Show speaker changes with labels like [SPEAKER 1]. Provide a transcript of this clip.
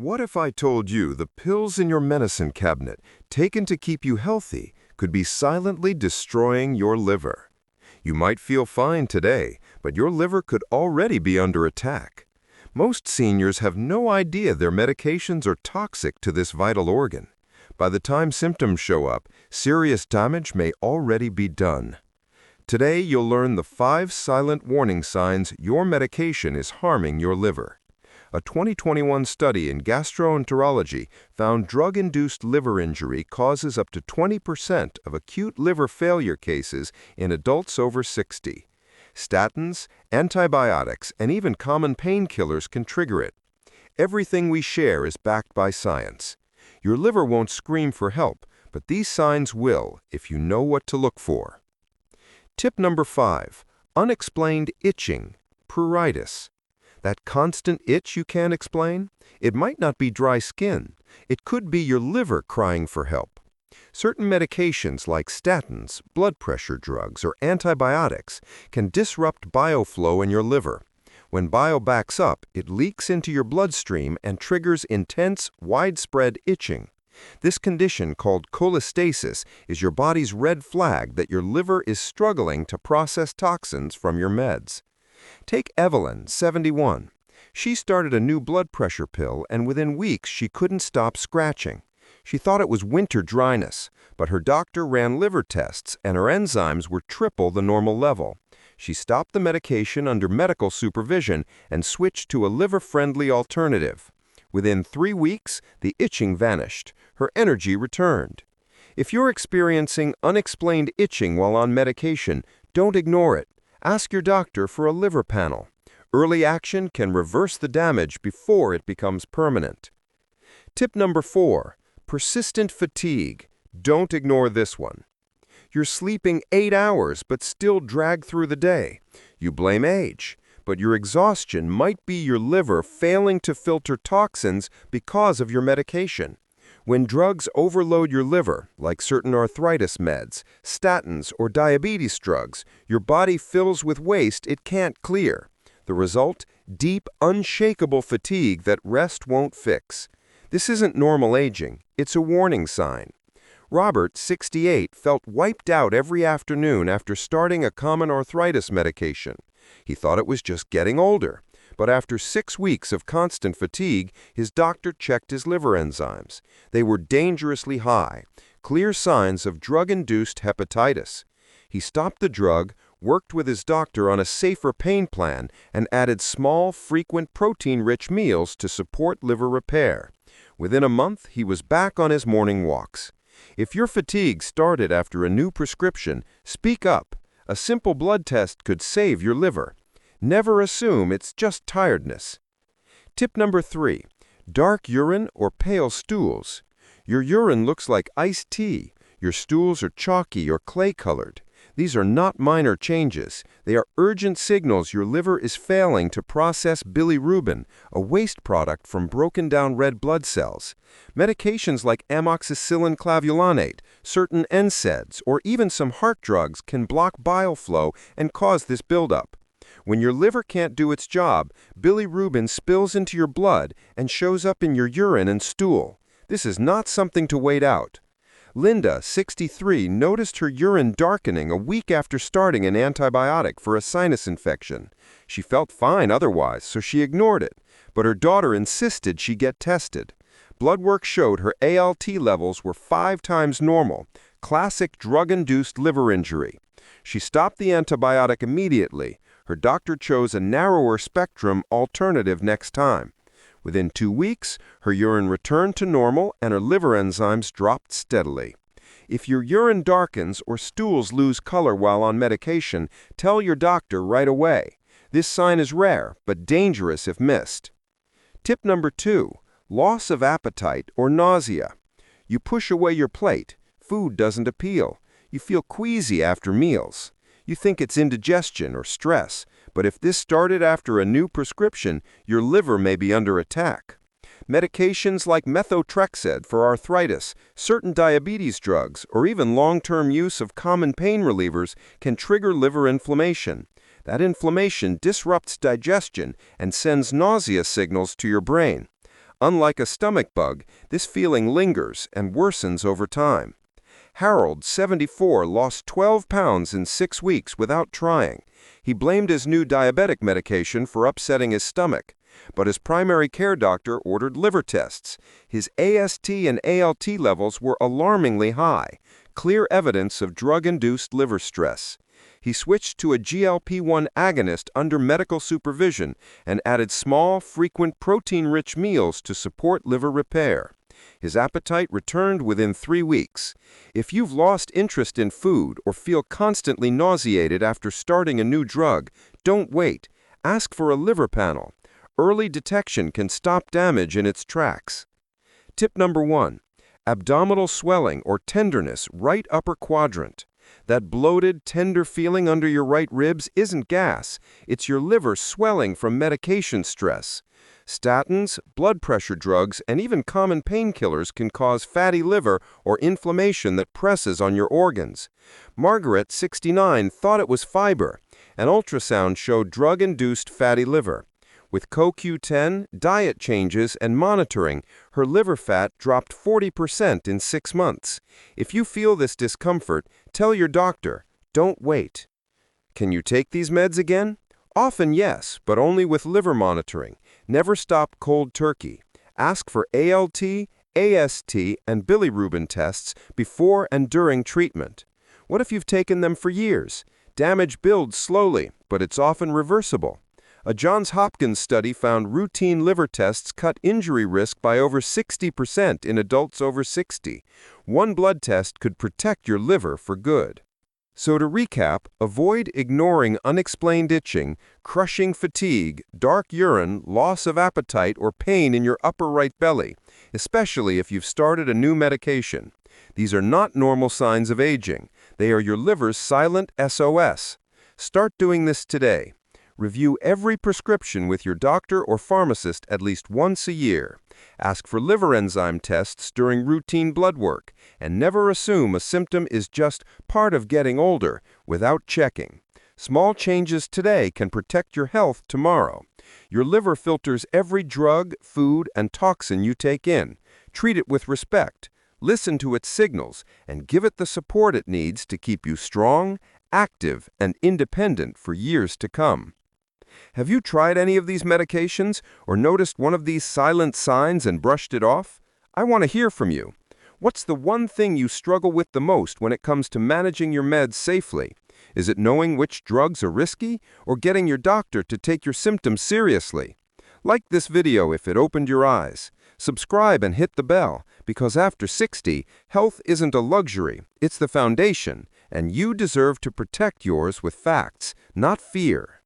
[SPEAKER 1] What if I told you the pills in your medicine cabinet, taken to keep you healthy, could be silently destroying your liver? You might feel fine today, but your liver could already be under attack. Most seniors have no idea their medications are toxic to this vital organ. By the time symptoms show up, serious damage may already be done. Today, you'll learn the 5 silent warning signs your medication is harming your liver. A 2021 study in gastroenterology found drug-induced liver injury causes up to 20% of acute liver failure cases in adults over 60. Statins, antibiotics, and even common painkillers can trigger it. Everything we share is backed by science. Your liver won't scream for help, but these signs will if you know what to look for. Tip number 5. Unexplained itching, pruritus. That constant itch you can't explain? It might not be dry skin. It could be your liver crying for help. Certain medications like statins, blood pressure drugs, or antibiotics can disrupt bioflow in your liver. When bile backs up, it leaks into your bloodstream and triggers intense, widespread itching. This condition, called cholestasis, is your body's red flag that your liver is struggling to process toxins from your meds. Take Evelyn, 71. She started a new blood pressure pill, and within weeks she couldn't stop scratching. She thought it was winter dryness, but her doctor ran liver tests, and her enzymes were triple the normal level. She stopped the medication under medical supervision and switched to a liver-friendly alternative. Within 3 weeks, the itching vanished. Her energy returned. If you're experiencing unexplained itching while on medication, don't ignore it. Ask your doctor for a liver panel. Early action can reverse the damage before it becomes permanent. Tip number 4. Persistent fatigue. Don't ignore this one. You're sleeping 8 hours but still drag through the day. You blame age, but your exhaustion might be your liver failing to filter toxins because of your medication. When drugs overload your liver, like certain arthritis meds, statins, or diabetes drugs, your body fills with waste it can't clear. The result? Deep, unshakable fatigue that rest won't fix. This isn't normal aging. It's a warning sign. Robert, 68, felt wiped out every afternoon after starting a common arthritis medication. He thought it was just getting older. But after 6 weeks of constant fatigue, his doctor checked his liver enzymes. They were dangerously high, clear signs of drug-induced hepatitis. He stopped the drug, worked with his doctor on a safer pain plan, and added small, frequent protein-rich meals to support liver repair. Within a month, he was back on his morning walks. If your fatigue started after a new prescription, speak up. A simple blood test could save your liver. Never assume it's just tiredness. Tip number 3. Dark urine or pale stools. Your urine looks like iced tea. Your stools are chalky or clay-colored. These are not minor changes. They are urgent signals your liver is failing to process bilirubin, a waste product from broken-down red blood cells. Medications like amoxicillin clavulanate, certain NSAIDs, or even some heart drugs can block bile flow and cause this buildup. When your liver can't do its job, bilirubin spills into your blood and shows up in your urine and stool. This is not something to wait out. Linda, 63, noticed her urine darkening a week after starting an antibiotic for a sinus infection. She felt fine otherwise, so she ignored it, but her daughter insisted she get tested. Blood work showed her ALT levels were 5 times normal, classic drug-induced liver injury. She stopped the antibiotic immediately. Her doctor chose a narrower spectrum alternative next time. Within 2 weeks, her urine returned to normal and her liver enzymes dropped steadily. If your urine darkens or stools lose color while on medication, tell your doctor right away. This sign is rare, but dangerous if missed. Tip number 2. Loss of appetite or nausea. You push away your plate. Food doesn't appeal. You feel queasy after meals. You think it's indigestion or stress, but if this started after a new prescription, your liver may be under attack. Medications like methotrexate for arthritis, certain diabetes drugs, or even long-term use of common pain relievers can trigger liver inflammation. That inflammation disrupts digestion and sends nausea signals to your brain. Unlike a stomach bug, this feeling lingers and worsens over time. Harold, 74, lost 12 pounds in 6 weeks without trying. He blamed his new diabetic medication for upsetting his stomach, but his primary care doctor ordered liver tests. His AST and ALT levels were alarmingly high, clear evidence of drug-induced liver stress. He switched to a GLP-1 agonist under medical supervision and added small, frequent protein-rich meals to support liver repair. His appetite returned within 3 weeks. If you've lost interest in food or feel constantly nauseated after starting a new drug, don't wait. Ask for a liver panel. Early detection can stop damage in its tracks. Tip number 1. Abdominal swelling or tenderness, right upper quadrant. That bloated, tender feeling under your right ribs isn't gas. It's your liver swelling from medication stress. Statins, blood pressure drugs, and even common painkillers can cause fatty liver or inflammation that presses on your organs. Margaret, 69, thought it was fiber. An ultrasound showed drug-induced fatty liver. With CoQ10, diet changes, and monitoring, her liver fat dropped 40% in 6 months. If you feel this discomfort, tell your doctor. Don't wait. Can you take these meds again? Often yes, but only with liver monitoring. Never stop cold turkey. Ask for ALT, AST, and bilirubin tests before and during treatment. What if you've taken them for years? Damage builds slowly, but it's often reversible. A Johns Hopkins study found routine liver tests cut injury risk by over 60% in adults over 60. One blood test could protect your liver for good. So to recap, avoid ignoring unexplained itching, crushing fatigue, dark urine, loss of appetite, or pain in your upper right belly, especially if you've started a new medication. These are not normal signs of aging. They are your liver's silent SOS. Start doing this today. Review every prescription with your doctor or pharmacist at least once a year. Ask for liver enzyme tests during routine blood work, and never assume a symptom is just part of getting older without checking. Small changes today can protect your health tomorrow. Your liver filters every drug, food, and toxin you take in. Treat it with respect. Listen to its signals and give it the support it needs to keep you strong, active, and independent for years to come. Have you tried any of these medications or noticed one of these silent signs and brushed it off? I want to hear from you. What's the one thing you struggle with the most when it comes to managing your meds safely? Is it knowing which drugs are risky or getting your doctor to take your symptoms seriously? Like this video if it opened your eyes. Subscribe and hit the bell because after 60, health isn't a luxury, it's the foundation, and you deserve to protect yours with facts, not fear.